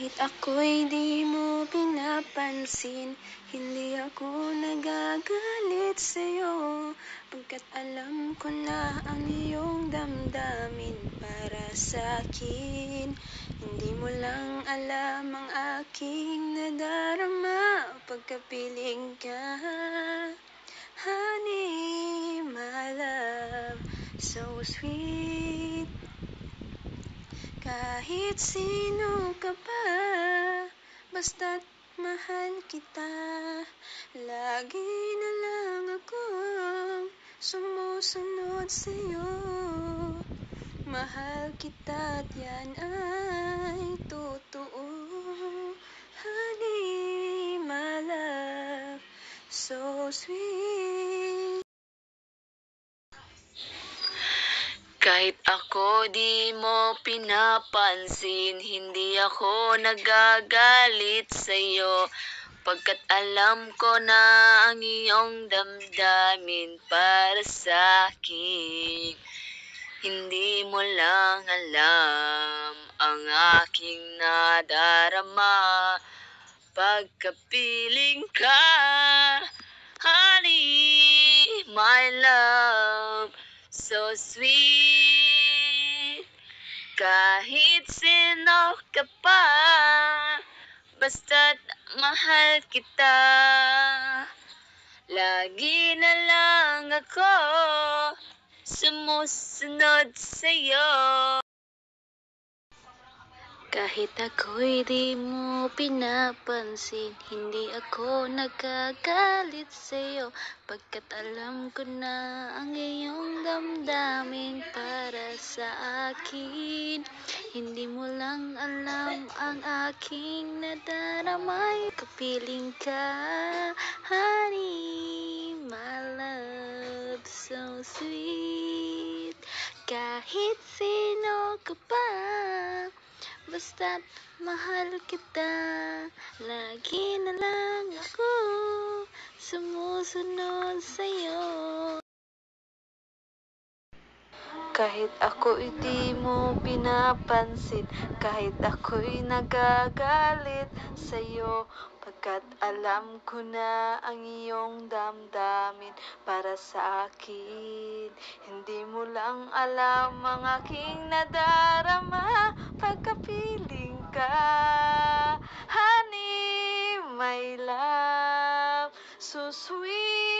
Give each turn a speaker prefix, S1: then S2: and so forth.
S1: Ako'y di mo pinapansin, hindi ako nagagalit sa'yo, pagkat alam ko na ang iyong damdamin para sa'kin. Hindi mo lang alam ang aking nadarama pagkapiling ka. Honey, my love, so sweet. Kahit sino ka pa, basta't mahal kita. Lagi na lang akong sumusunod sa'yo. Mahal kita at yan ay totoo. Honey, my love, so sweet. Kahit ako di mo pinapansin, hindi ako nagagalit sa'yo, pagkat alam ko na ang iyong damdamin para sa'kin. Hindi mo lang alam ang aking nadarama pagkapiling ka. Honey, my love, so sweet. Kahit sino ka pa, basta't mahal kita. Lagi na lang ako sumusunod sa'yo. Kahit ako'y di mo pinapansin, hindi ako nagagalit sa'yo, pagkat alam ko na ang iyong damdamin para sa akin. Hindi mo lang alam ang aking nadaramay, kapiling ka. Honey, my love, so sweet. Kahit sino ka pa, basta't mahal kita. Lagi na lang ako sumusunod sa'yo. Kahit ako'y di mo pinapansin, kahit ako'y nagagalit sa'yo, pagkat alam ko na ang iyong damdamin para sa akin. Hindi mo lang alam ang aking nadarama pagkapiling ka. Honey, my love, so sweet.